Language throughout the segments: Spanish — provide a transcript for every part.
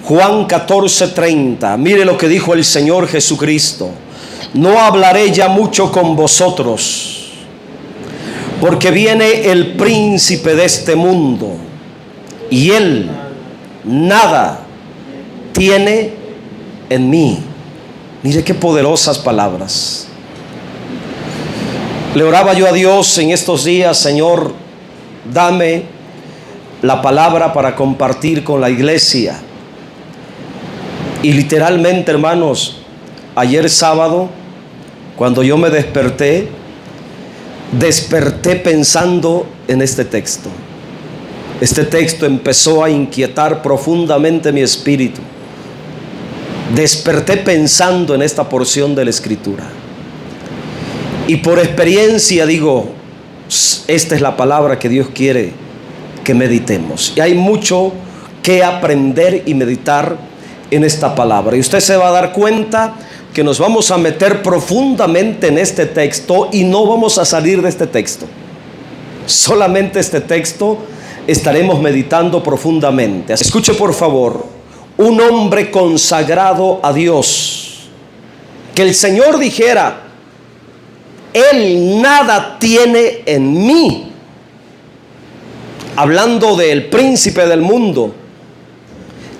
Juan 14:30. Mire lo que dijo el Señor Jesucristo: no hablaré ya mucho con vosotros, porque viene el príncipe de este mundo, y él nada tiene en mí. Mire qué poderosas palabras. Le oraba yo a Dios en estos días: Señor, dame la palabra para compartir con la iglesia. Y literalmente, hermanos, ayer sábado, cuando yo me desperté pensando en este texto. Este texto empezó a inquietar profundamente mi espíritu. Desperté pensando en esta porción de la Escritura. Y por experiencia digo, esta es la palabra que Dios quiere que meditemos. Y hay mucho que aprender y meditar en esta palabra. Y usted se va a dar cuenta que nos vamos a meter profundamente en este texto y no vamos a salir de este texto. Solamente este texto estaremos meditando profundamente. Escuche por favor: un hombre consagrado a Dios, que el Señor dijera: Él nada tiene en mí. Hablando del príncipe del mundo,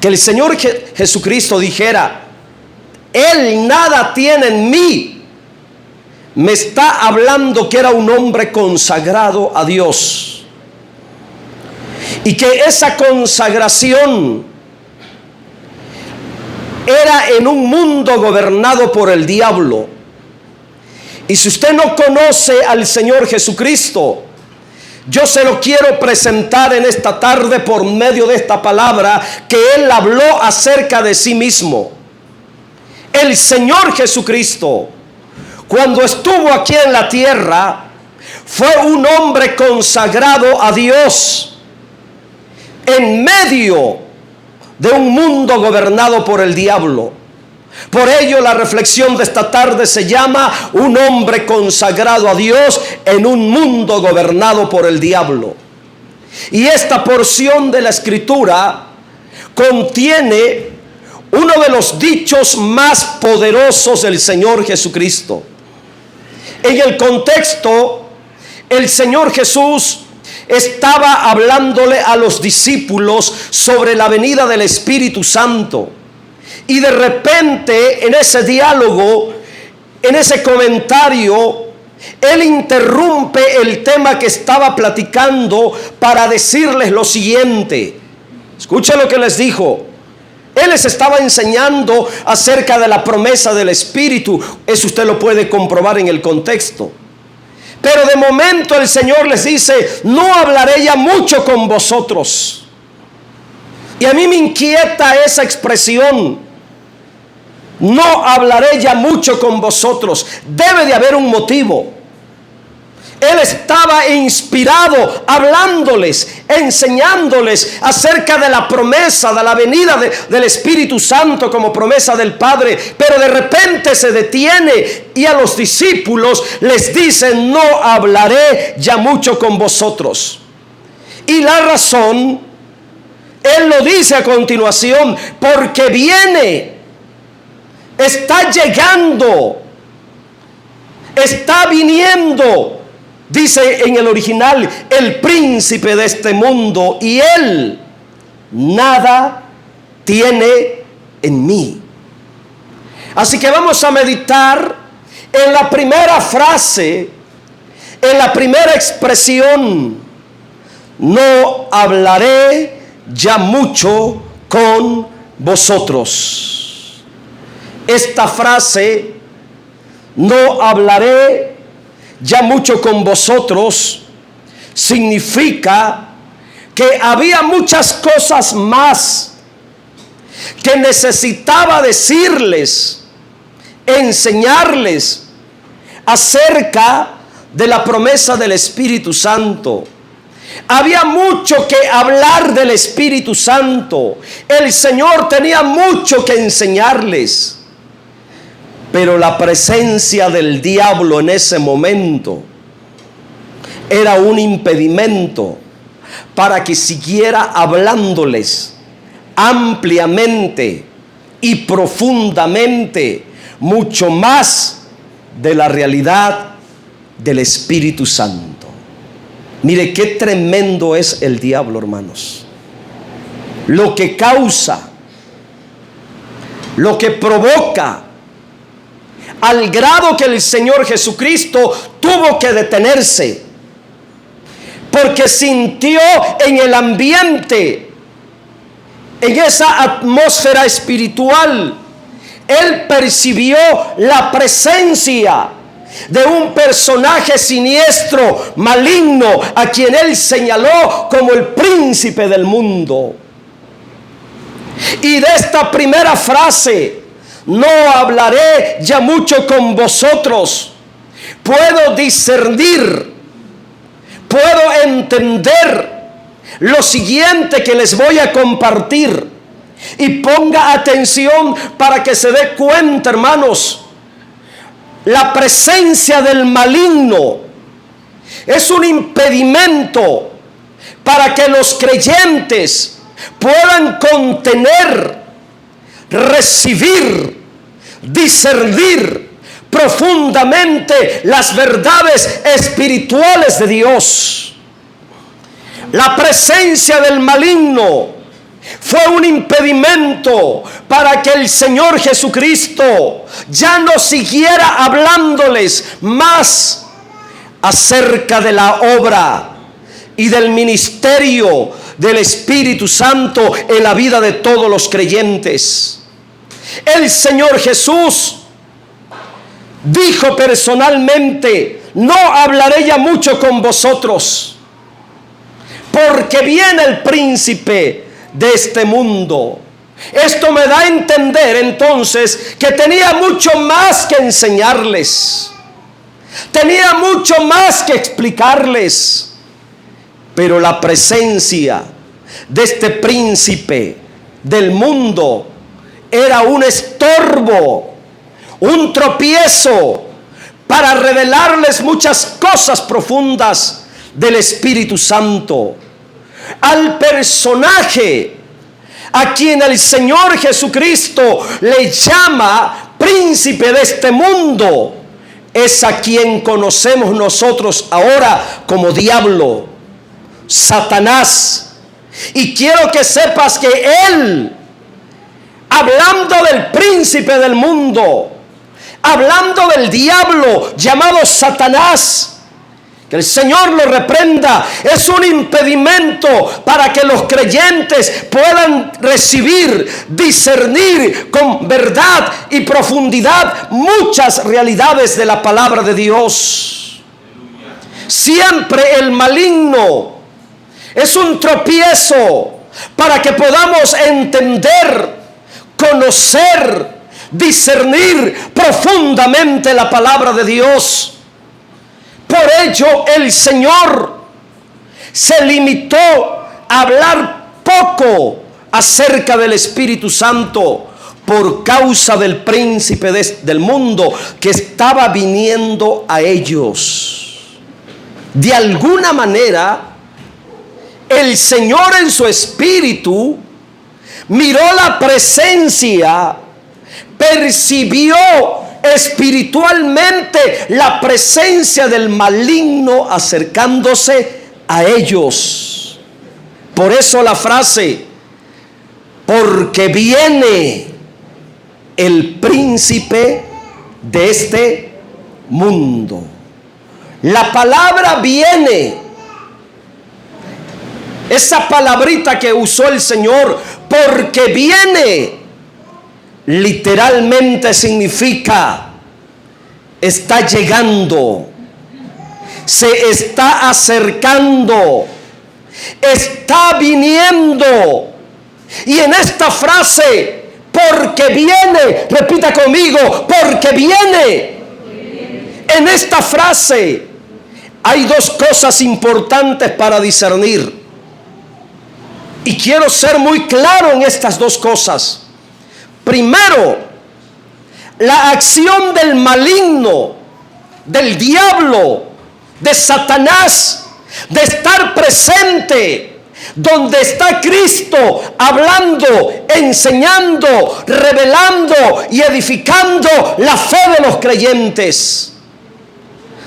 que el Señor Jesucristo dijera: Él nada tiene en mí. Me está hablando que era un hombre consagrado a Dios, y que esa consagración era en un mundo gobernado por el diablo. Y si usted no conoce al Señor Jesucristo, yo se lo quiero presentar en esta tarde por medio de esta palabra que Él habló acerca de sí mismo. El Señor Jesucristo, cuando estuvo aquí en la tierra, fue un hombre consagrado a Dios en medio de un mundo gobernado por el diablo. Por ello la reflexión de esta tarde se llama: un hombre consagrado a Dios en un mundo gobernado por el diablo. Y esta porción de la Escritura contiene uno de los dichos más poderosos del Señor Jesucristo. En el contexto, el Señor Jesús estaba hablándole a los discípulos sobre la venida del Espíritu Santo. Y de repente, en ese diálogo, en ese comentario, Él interrumpe el tema que estaba platicando para decirles lo siguiente. Escuchen lo que les dijo. Él les estaba enseñando acerca de la promesa del Espíritu. Eso usted lo puede comprobar en el contexto. Pero de momento el Señor les dice: no hablaré ya mucho con vosotros. Y a mí me inquieta esa expresión: no hablaré ya mucho con vosotros. Debe de haber un motivo. Él estaba inspirado, hablándoles, enseñándoles acerca de la promesa, de la venida del Espíritu Santo como promesa del Padre. Pero de repente se detiene y a los discípulos les dice: no hablaré ya mucho con vosotros. Y la razón, Él lo dice a continuación: porque viene, está llegando, está viniendo. Dice en el original: el príncipe de este mundo, y él nada tiene en mí. Así que vamos a meditar en la primera frase, en la primera expresión: no hablaré ya mucho con vosotros. Esta frase, no hablaré ya mucho con vosotros, significa que había muchas cosas más que necesitaba decirles, enseñarles acerca de la promesa del Espíritu Santo. Había mucho que hablar del Espíritu Santo. El Señor tenía mucho que enseñarles. Pero la presencia del diablo en ese momento era un impedimento para que siguiera hablándoles ampliamente y profundamente, mucho más de la realidad del Espíritu Santo. Mire qué tremendo es el diablo, hermanos. Lo que causa, lo que provoca, al grado que el Señor Jesucristo tuvo que detenerse, porque sintió en el ambiente, en esa atmósfera espiritual, Él percibió la presencia de un personaje siniestro, maligno, a quien Él señaló como el príncipe del mundo. Y de esta primera frase: no hablaré ya mucho con vosotros, puedo discernir, puedo entender lo siguiente que les voy a compartir. Y ponga atención para que se dé cuenta, hermanos. La presencia del maligno es un impedimento para que los creyentes puedan contener, recibir, discernir profundamente las verdades espirituales de Dios. La presencia del maligno fue un impedimento para que el Señor Jesucristo ya no siguiera hablándoles más acerca de la obra y del ministerio del Espíritu Santo en la vida de todos los creyentes. El Señor Jesús dijo personalmente: no hablaré ya mucho con vosotros, porque viene el príncipe de este mundo. Esto me da a entender entonces que tenía mucho más que enseñarles, tenía mucho más que explicarles, pero la presencia de este príncipe del mundo era un estorbo, un tropiezo para revelarles muchas cosas profundas del Espíritu Santo. Al personaje a quien el Señor Jesucristo le llama príncipe de este mundo, es a quien conocemos nosotros ahora como diablo, Satanás. Y quiero que sepas que él, hablando del príncipe del mundo, hablando del diablo llamado Satanás, que el Señor lo reprenda, es un impedimento para que los creyentes puedan recibir, discernir con verdad y profundidad muchas realidades de la palabra de Dios. Siempre el maligno es un tropiezo para que podamos entender, conocer, discernir profundamente la palabra de Dios. Por ello el Señor se limitó a hablar poco acerca del Espíritu Santo por causa del príncipe del mundo que estaba viniendo a ellos. De alguna manera, el Señor en su espíritu miró la presencia, percibió espiritualmente la presencia del maligno acercándose a ellos. Por eso la frase: porque viene el príncipe de este mundo. La palabra viene, esa palabrita que usó el Señor, porque viene, literalmente significa está llegando, se está acercando, está viniendo. Y en esta frase, porque viene, repita conmigo: porque viene. En esta frase hay dos cosas importantes para discernir, y quiero ser muy claro en estas dos cosas. Primero, la acción del maligno, del diablo, de Satanás, de estar presente donde está Cristo hablando, enseñando, revelando y edificando la fe de los creyentes.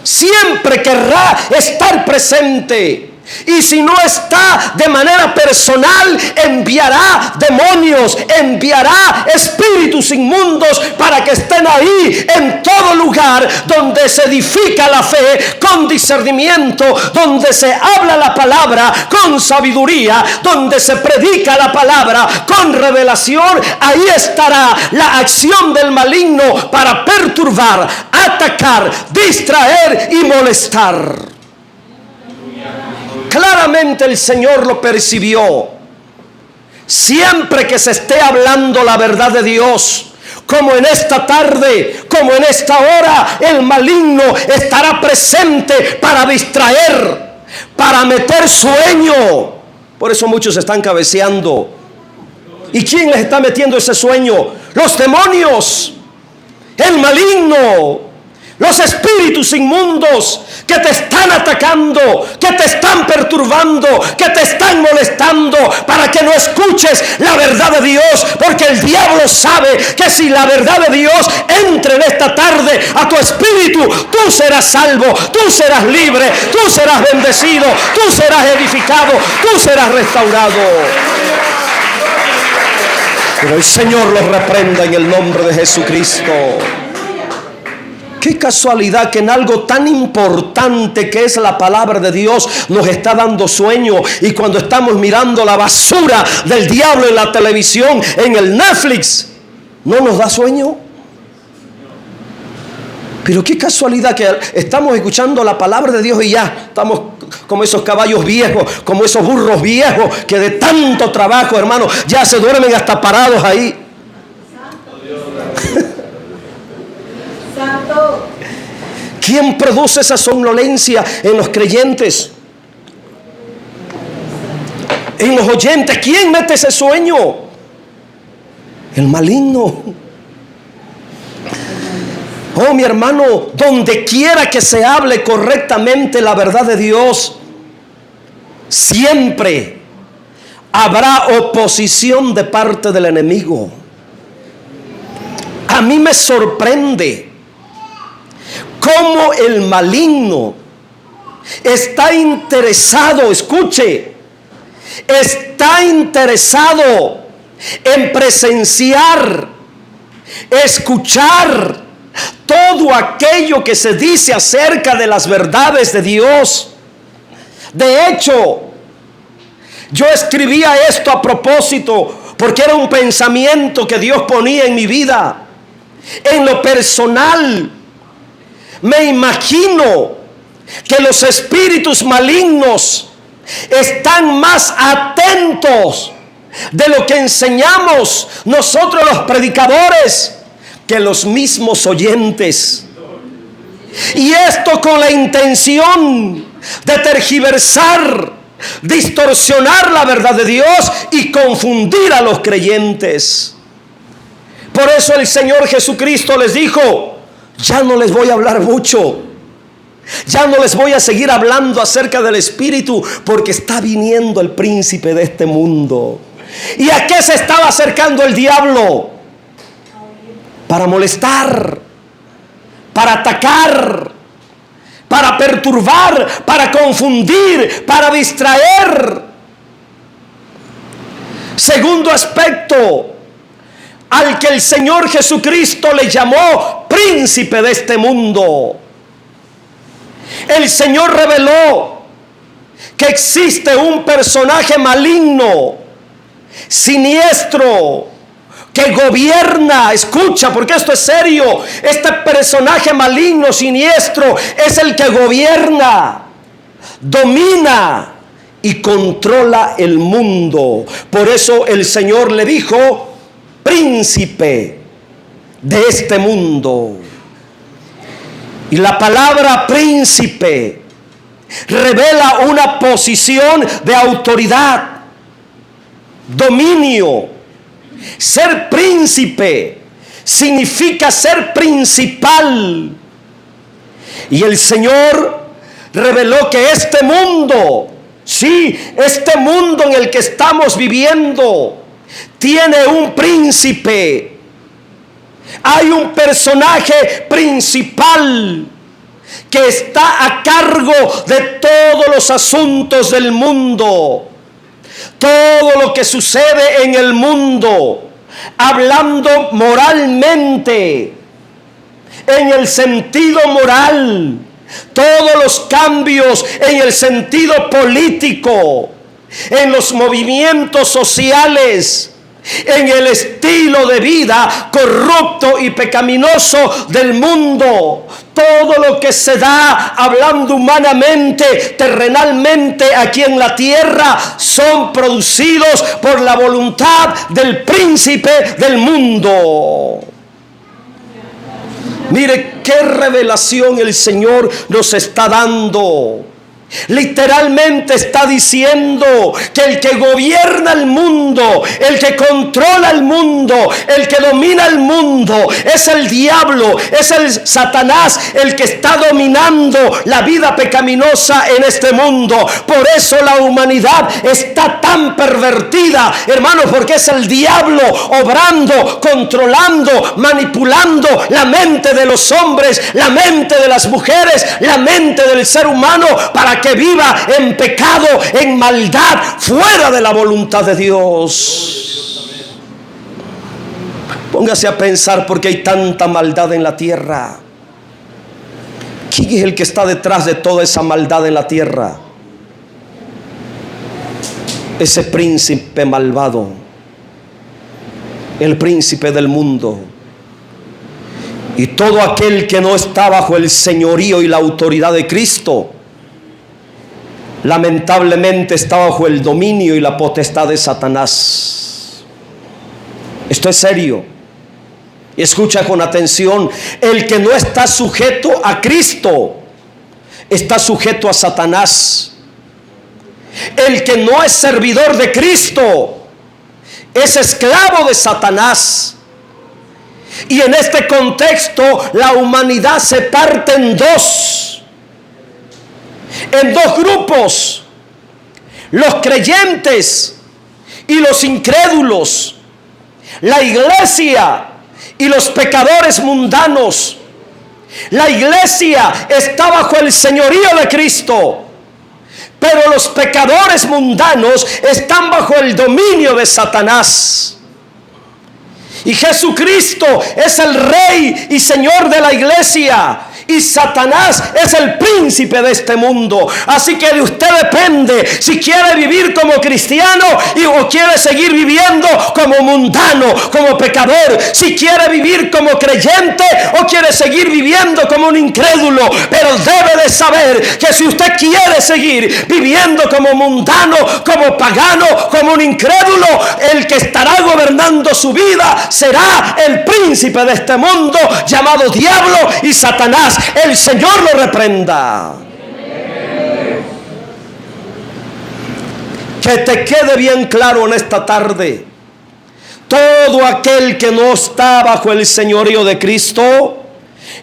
Siempre querrá estar presente. Y si no está de manera personal, enviará demonios, enviará espíritus inmundos para que estén ahí en todo lugar donde se edifica la fe con discernimiento, donde se habla la palabra con sabiduría, donde se predica la palabra con revelación. Ahí estará la acción del maligno para perturbar, atacar, distraer y molestar. Claramente el Señor lo percibió. Siempre que se esté hablando la verdad de Dios, como en esta tarde, como en esta hora, el maligno estará presente para distraer, para meter sueño. Por eso muchos están cabeceando. ¿Y quién les está metiendo ese sueño? Los demonios, el maligno, los espíritus inmundos que te están atacando, que te están perturbando, que te están molestando para que no escuches la verdad de Dios. Porque el diablo sabe que si la verdad de Dios entra en esta tarde a tu espíritu, tú serás salvo, tú serás libre, tú serás bendecido, tú serás edificado, tú serás restaurado. Pero el Señor los reprenda en el nombre de Jesucristo. Qué casualidad que en algo tan importante que es la palabra de Dios nos está dando sueño, y cuando estamos mirando la basura del diablo en la televisión, en el Netflix, no nos da sueño. Pero qué casualidad que estamos escuchando la palabra de Dios y ya estamos como esos caballos viejos, como esos burros viejos que de tanto trabajo, hermano, ya se duermen hasta parados ahí. ¿Quién produce esa somnolencia en los creyentes? En los oyentes. ¿Quién mete ese sueño? El maligno. Oh, mi hermano, donde quiera que se hable correctamente la verdad de Dios, siempre habrá oposición de parte del enemigo. A mí me sorprende cómo el maligno está interesado, escuche, está interesado en presenciar, escuchar todo aquello que se dice acerca de las verdades de Dios. De hecho, yo escribía esto a propósito porque era un pensamiento que Dios ponía en mi vida. En lo personal, me imagino que los espíritus malignos están más atentos de lo que enseñamos nosotros los predicadores que los mismos oyentes. Y esto con la intención de tergiversar, distorsionar la verdad de Dios y confundir a los creyentes. Por eso el Señor Jesucristo les dijo: ya no les voy a hablar mucho, ya no les voy a seguir hablando acerca del Espíritu, porque está viniendo el príncipe de este mundo. ¿Y a qué se estaba acercando el diablo? Para molestar, para atacar, para perturbar, para confundir, para distraer. Segundo aspecto, al que el Señor Jesucristo le llamó príncipe de este mundo. El Señor reveló que existe un personaje maligno, siniestro, que gobierna. Escucha, porque esto es serio. Este personaje maligno, siniestro, es el que gobierna, domina y controla el mundo. Por eso el Señor le dijo: príncipe de este mundo. Y la palabra príncipe revela una posición de autoridad, dominio. Ser príncipe significa ser principal. Y el Señor reveló que este mundo Sí, este mundo en el que estamos viviendo tiene un príncipe. Hay un personaje principal que está a cargo de todos los asuntos del mundo. Todo lo que sucede en el mundo, hablando moralmente, en el sentido moral, todos los cambios en el sentido político, en los movimientos sociales, en el estilo de vida corrupto y pecaminoso del mundo, todo lo que se da hablando humanamente, terrenalmente aquí en la tierra, son producidos por la voluntad del príncipe del mundo. Mire qué revelación el Señor nos está dando. Literalmente está diciendo que el que gobierna el mundo, el que controla el mundo, el que domina el mundo, es el diablo, es el Satanás, el que está dominando la vida pecaminosa en este mundo. Por eso la humanidad está tan pervertida, hermanos, porque es el diablo obrando, controlando, manipulando la mente de los hombres, la mente de las mujeres, la mente del ser humano, para que viva en pecado, en maldad, fuera de la voluntad de Dios. Póngase a pensar por qué hay tanta maldad en la tierra. ¿Quién es el que está detrás de toda esa maldad en la tierra? Ese príncipe malvado, el príncipe del mundo. Y todo aquel que no está bajo el señorío y la autoridad de Cristo, lamentablemente está bajo el dominio y la potestad de Satanás. Esto es serio. Escucha con atención. El que no está sujeto a Cristo está sujeto a Satanás. El que no es servidor de Cristo es esclavo de Satanás. Y en este contexto la humanidad se parte en dos grupos: los creyentes y los incrédulos, la iglesia y los pecadores mundanos. La iglesia está bajo el señorío de Cristo, pero los pecadores mundanos están bajo el dominio de Satanás. Y Jesucristo es el Rey y Señor de la iglesia, y Satanás es el príncipe de este mundo. Así que de usted depende si quiere vivir como cristiano o quiere seguir viviendo como mundano, como pecador. Si quiere vivir como creyente o quiere seguir viviendo como un incrédulo. Pero debe de saber que si usted quiere seguir viviendo como mundano, como pagano, como un incrédulo, el que estará gobernando su vida será el príncipe de este mundo, llamado diablo y Satanás. El Señor lo reprenda. Que te quede bien claro en esta tarde: todo aquel que no está bajo el señorío de Cristo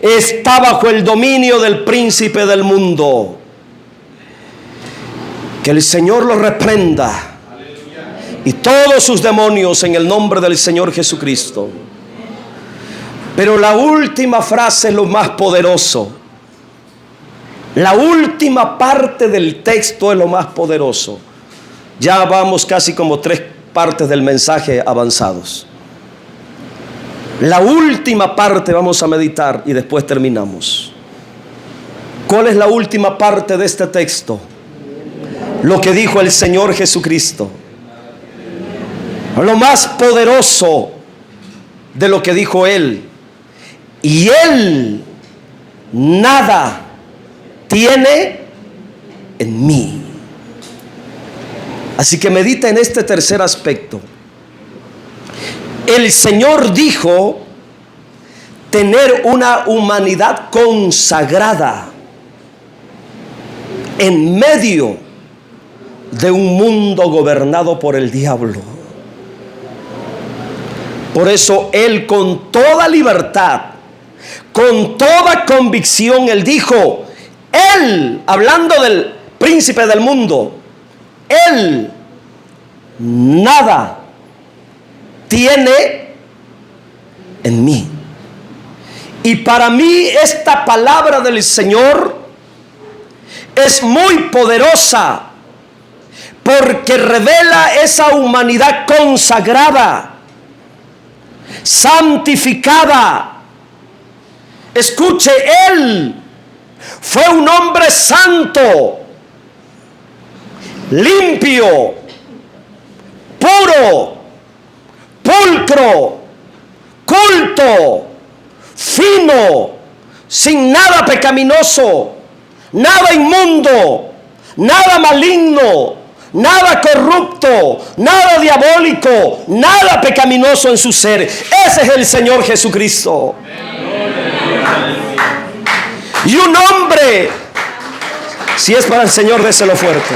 está bajo el dominio del príncipe del mundo. Que el Señor lo reprenda y todos sus demonios en el nombre del Señor Jesucristo. Pero la última frase es lo más poderoso. La última parte del texto es lo más poderoso. Ya vamos casi como 3 partes del mensaje avanzados. La última parte vamos a meditar y después terminamos. ¿Cuál es la última parte de este texto? Lo que dijo el Señor Jesucristo. Lo más poderoso de lo que dijo Él. Y Él nada tiene en mí. Así que medita en este tercer aspecto. El Señor dijo tener una humanidad consagrada en medio de un mundo gobernado por el diablo. Por eso Él, con toda libertad, con toda convicción, Él dijo, Él, hablando del príncipe del mundo, Él nada tiene en mí. Y para mí esta palabra del Señor es muy poderosa, porque revela esa humanidad consagrada, santificada. Escuche, Él fue un hombre santo, limpio, puro, pulcro, culto, fino, sin nada pecaminoso, nada inmundo, nada maligno, nada corrupto, nada diabólico, nada pecaminoso en su ser. Ese es el Señor Jesucristo. Y un hombre, si es para el Señor, déselo fuerte.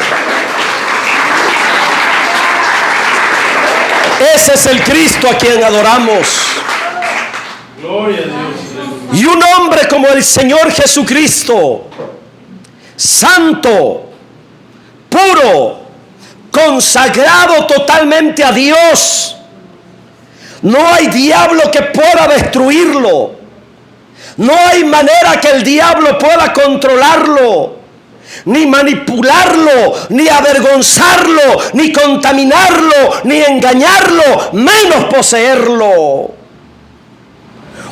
Ese es el Cristo a quien adoramos. Gloria a Dios. Y un hombre como el Señor Jesucristo, santo, puro, consagrado totalmente a Dios. No hay diablo que pueda destruirlo. No hay manera que el diablo pueda controlarlo, ni manipularlo, ni avergonzarlo, ni contaminarlo, ni engañarlo, menos poseerlo.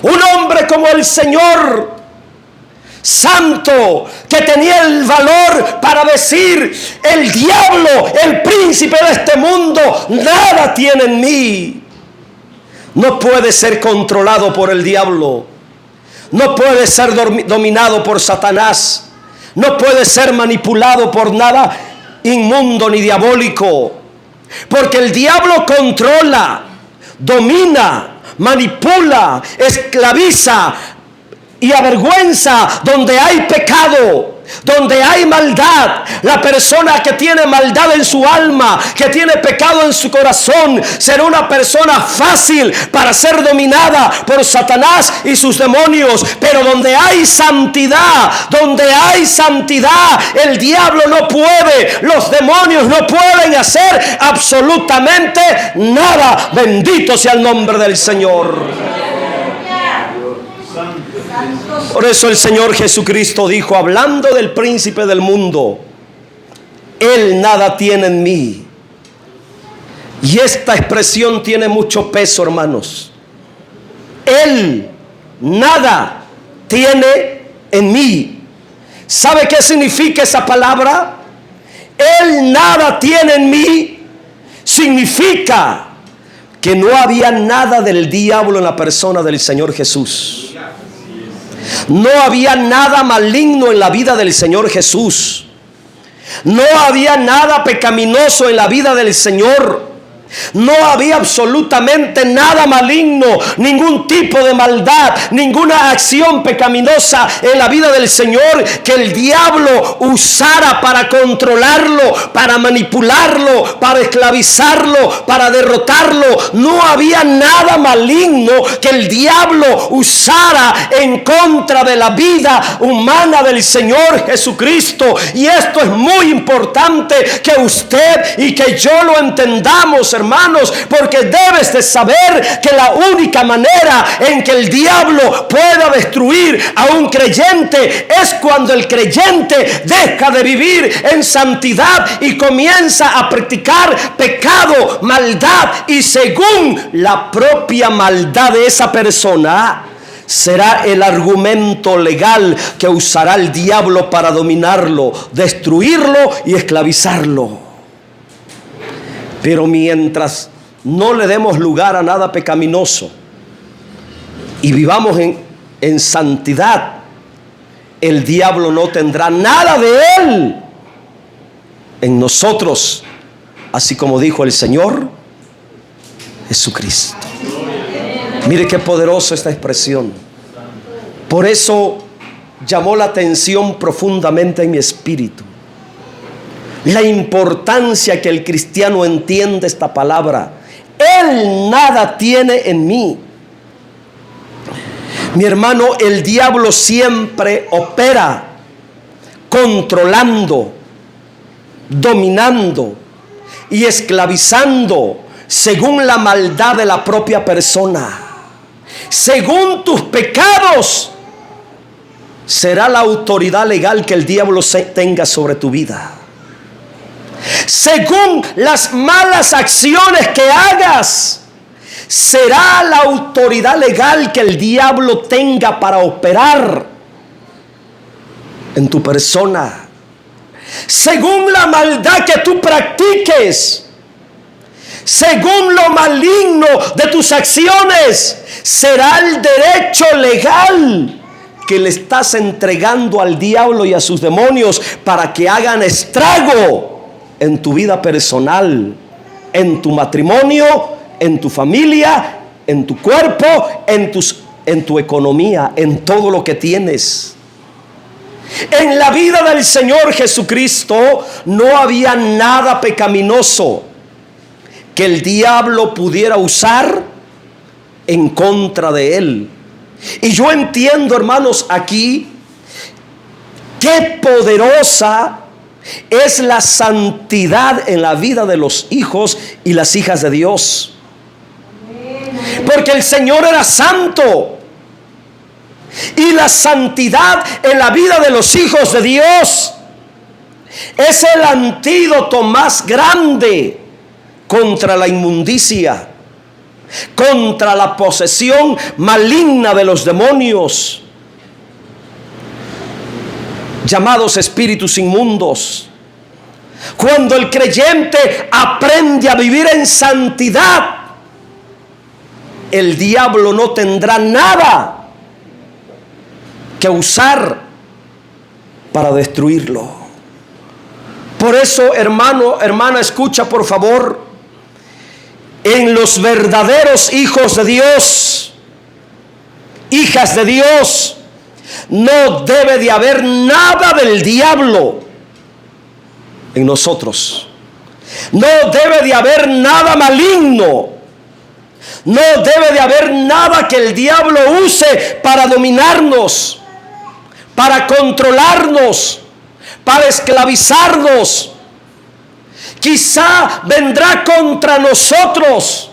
Un hombre como el Señor, santo, que tenía el valor para decir: el diablo, el príncipe de este mundo, nada tiene en mí. No puede ser controlado por el diablo. No puede ser dominado por Satanás. No puede ser manipulado por nada inmundo ni diabólico. Porque el diablo controla, domina, manipula, esclaviza y avergüenza donde hay pecado, donde hay maldad. La persona que tiene maldad en su alma, que tiene pecado en su corazón, será una persona fácil para ser dominada por Satanás y sus demonios. Pero donde hay santidad, el diablo no puede, los demonios no pueden hacer absolutamente nada. Bendito sea el nombre del Señor. Por eso el Señor Jesucristo dijo, hablando del príncipe del mundo: Él nada tiene en mí. Y esta expresión tiene mucho peso, hermanos. Él nada tiene en mí. ¿Sabe qué significa esa palabra? Él nada tiene en mí significa que no había nada del diablo en la persona del Señor Jesús. No había nada maligno en la vida del Señor Jesús. No había nada pecaminoso en la vida del Señor. No había absolutamente nada maligno, ningún tipo de maldad, ninguna acción pecaminosa en la vida del Señor que el diablo usara para controlarlo, para manipularlo, para esclavizarlo, para derrotarlo. No había nada maligno que el diablo usara en contra de la vida humana del Señor Jesucristo. Y esto es muy importante que usted y que yo lo entendamos, hermanos, porque debes de saber que la única manera en que el diablo pueda destruir a un creyente es cuando el creyente deja de vivir en santidad y comienza a practicar pecado, maldad, y según la propia maldad de esa persona será el argumento legal que usará el diablo para dominarlo, destruirlo y esclavizarlo. Pero mientras no le demos lugar a nada pecaminoso y vivamos en santidad, el diablo no tendrá nada de él en nosotros, así como dijo el Señor Jesucristo. Mire qué poderosa esta expresión. Por eso llamó la atención profundamente en mi espíritu la importancia que el cristiano entiende esta palabra. Él nada tiene en mí. Mi hermano, el diablo siempre opera controlando, dominando, y esclavizando según la maldad de la propia persona. Según tus pecados será la autoridad legal que el diablo tenga sobre tu vida. Según las malas acciones que hagas, será la autoridad legal que el diablo tenga para operar en tu persona. Según la maldad que tú practiques, según lo maligno de tus acciones, será el derecho legal que le estás entregando al diablo y a sus demonios para que hagan estrago en tu vida personal, en tu matrimonio, en tu familia, en tu cuerpo, en tu economía, en todo lo que tienes. En la vida del Señor Jesucristo no había nada pecaminoso que el diablo pudiera usar en contra de él. Y yo entiendo, hermanos, aquí qué poderosa es la santidad en la vida de los hijos y las hijas de Dios. Porque el Señor era santo. Y la santidad en la vida de los hijos de Dios es el antídoto más grande contra la inmundicia, contra la posesión maligna de los demonios, llamados espíritus inmundos. Cuando el creyente aprende a vivir en santidad, el diablo no tendrá nada que usar para destruirlo. Por eso, hermano, hermana, escucha por favor. En los verdaderos hijos de Dios, hijas de Dios, no debe de haber nada del diablo en nosotros. No debe de haber nada maligno. No debe de haber nada que el diablo use para dominarnos, para controlarnos, para esclavizarnos. Quizá vendrá contra nosotros,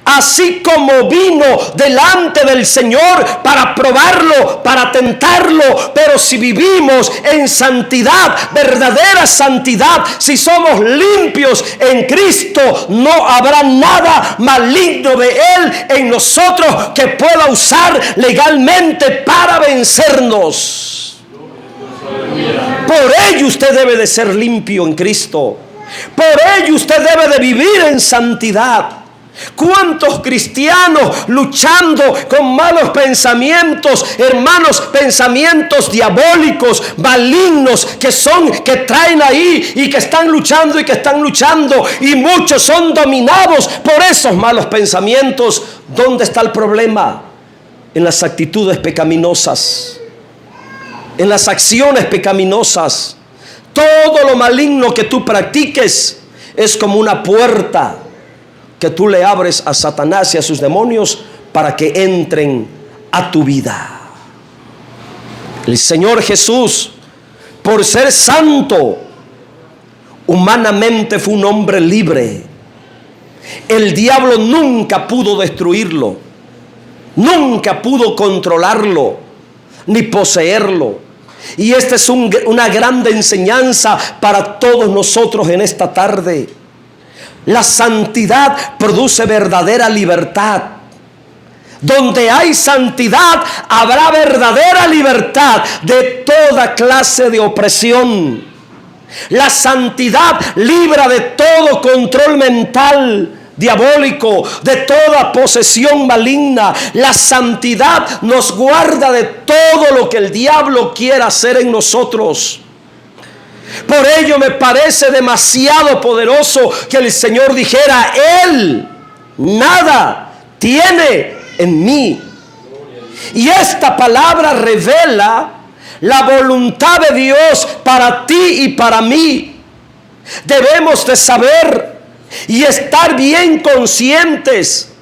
así como vino delante del Señor para probarlo, para tentarlo. Pero si vivimos en santidad, verdadera santidad, si somos limpios en Cristo, no habrá nada maligno de Él en nosotros que pueda usar legalmente para vencernos. Por ello usted debe de ser limpio en Cristo. Por ello usted debe de vivir en santidad. ¿Cuántos cristianos luchando con malos pensamientos, hermanos, pensamientos diabólicos, malignos, que traen ahí y que están luchando y muchos son dominados por esos malos pensamientos? ¿Dónde está el problema? En las actitudes pecaminosas, en las acciones pecaminosas. Todo lo maligno que tú practiques es como una puerta que tú le abres a Satanás y a sus demonios para que entren a tu vida. El Señor Jesús, por ser santo, humanamente fue un hombre libre. El diablo nunca pudo destruirlo, nunca pudo controlarlo, ni poseerlo. Y esta es una grande enseñanza para todos nosotros en esta tarde. La santidad produce verdadera libertad. Donde hay santidad, habrá verdadera libertad de toda clase de opresión. La santidad libra de todo control mental diabólico, de toda posesión maligna. La santidad nos guarda de todo lo que el diablo quiera hacer en nosotros. Por ello me parece demasiado poderoso que el Señor dijera: Él nada tiene en mí. Y esta palabra revela la voluntad de Dios para ti y para mí. Debemos de saber y estar bien conscientes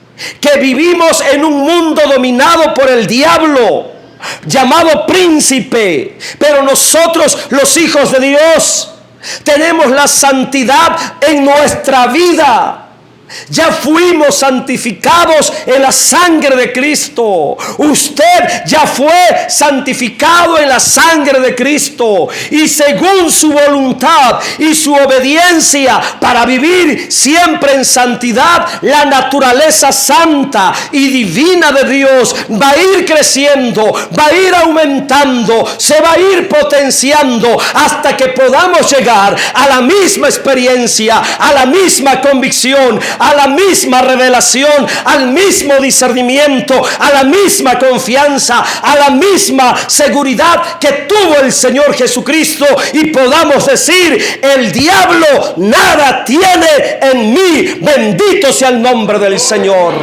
que vivimos en un mundo dominado por el diablo, llamado príncipe. Pero nosotros, los hijos de Dios, Tenemos la santidad en nuestra vida. Ya fuimos santificados en la sangre de Cristo. Usted ya fue santificado en la sangre de Cristo. Y según su voluntad y su obediencia para vivir siempre en santidad, la naturaleza santa y divina de Dios va a ir creciendo, va a ir aumentando, se va a ir potenciando hasta que podamos llegar a la misma experiencia, a la misma convicción, a la misma revelación, al mismo discernimiento, a la misma confianza, a la misma seguridad que tuvo el Señor Jesucristo, y podamos decir: el diablo nada tiene en mí. Bendito sea el nombre del Señor.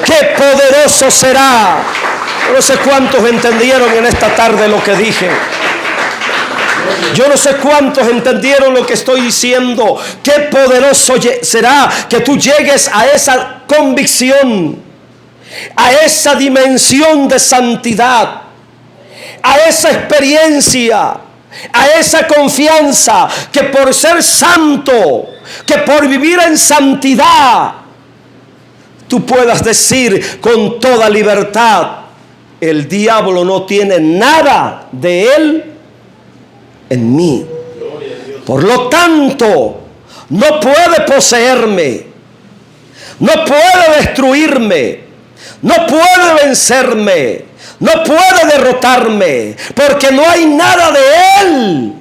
Qué poderoso será. No sé cuántos entendieron en esta tarde lo que dije. Yo no sé cuántos entendieron lo que estoy diciendo. Qué poderoso será que tú llegues a esa convicción, a esa dimensión de santidad, a esa experiencia, a esa confianza, que por ser santo, que por vivir en santidad, tú puedas decir con toda libertad: el diablo no tiene nada de él en mí. Por lo tanto, no puede poseerme, no puede destruirme, no puede vencerme, no puede derrotarme, porque no hay nada de él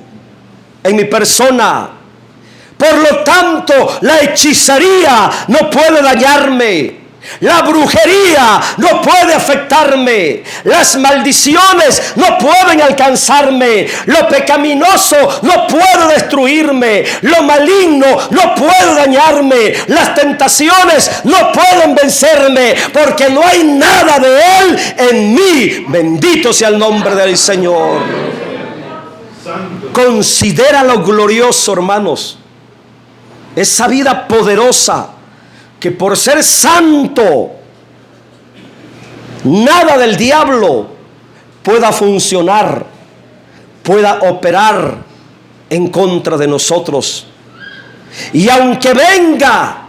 en mi persona. Por lo tanto, la hechicería no puede dañarme. La brujería no puede afectarme. Las maldiciones no pueden alcanzarme. Lo pecaminoso no puede destruirme. Lo maligno no puede dañarme. Las tentaciones no pueden vencerme, porque no hay nada de él en mí. Bendito sea el nombre del Señor. Considera lo glorioso, hermanos, esa vida poderosa, que por ser santo, nada del diablo pueda funcionar, pueda operar en contra de nosotros. Y aunque venga,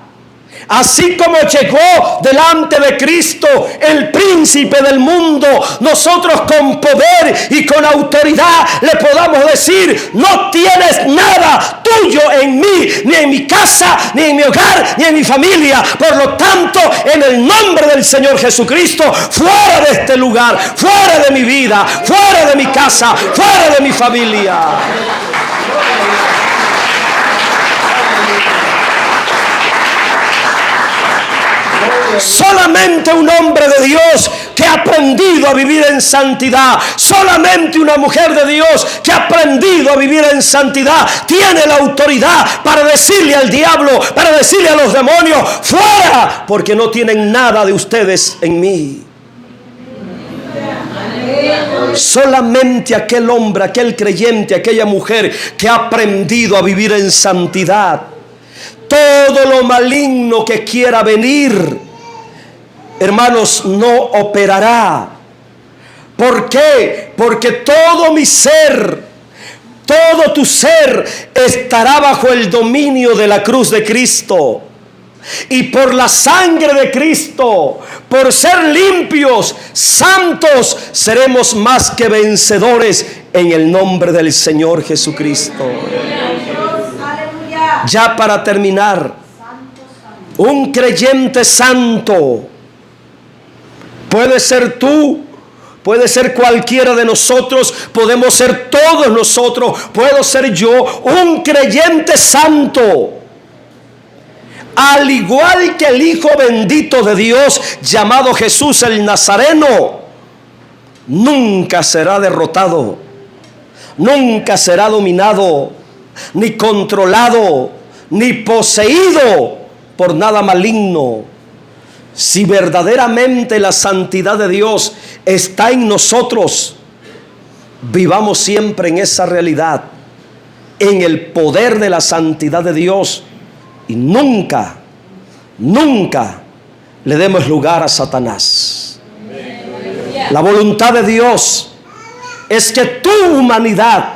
así como llegó delante de Cristo el príncipe del mundo, nosotros con poder y con autoridad le podamos decir: no tienes nada tuyo en mí, ni en mi casa, ni en mi hogar, ni en mi familia. Por lo tanto, en el nombre del Señor Jesucristo, fuera de este lugar, fuera de mi vida, fuera de mi casa, fuera de mi familia. Solamente un hombre de Dios que ha aprendido a vivir en santidad, solamente una mujer de Dios que ha aprendido a vivir en santidad, tiene la autoridad para decirle al diablo, para decirle a los demonios: fuera, porque no tienen nada de ustedes en mí. Solamente aquel hombre, aquel creyente, aquella mujer que ha aprendido a vivir en santidad, todo lo maligno que quiera venir, hermanos, no operará. ¿Por qué? Porque todo mi ser, todo tu ser estará bajo el dominio de la cruz de Cristo. Y por la sangre de Cristo, por ser limpios, santos, seremos más que vencedores en el nombre del Señor Jesucristo. Ya para terminar, un creyente santo puede ser tú, puede ser cualquiera de nosotros, podemos ser todos nosotros, puedo ser yo, un creyente santo. Al igual que el Hijo bendito de Dios, llamado Jesús el Nazareno, nunca será derrotado, nunca será dominado, ni controlado, ni poseído por nada maligno. Si verdaderamente la santidad de Dios está en nosotros, vivamos siempre en esa realidad, en el poder de la santidad de Dios, y nunca, nunca le demos lugar a Satanás. La voluntad de Dios es que tu humanidad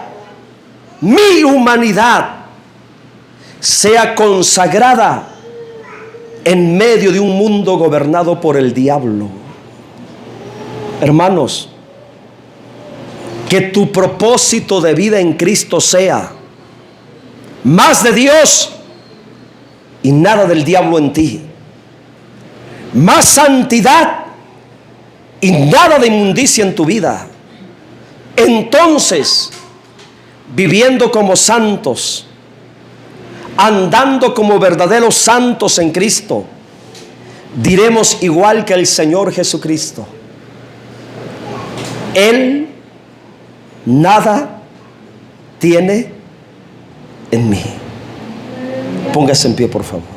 mi humanidad sea consagrada en medio de un mundo gobernado por el diablo. Hermanos, que tu propósito de vida en Cristo sea más de Dios y nada del diablo en ti. Más santidad y nada de inmundicia en tu vida. Entonces, viviendo como santos, andando como verdaderos santos en Cristo, diremos igual que el Señor Jesucristo: Él nada tiene en mí. Póngase en pie, por favor.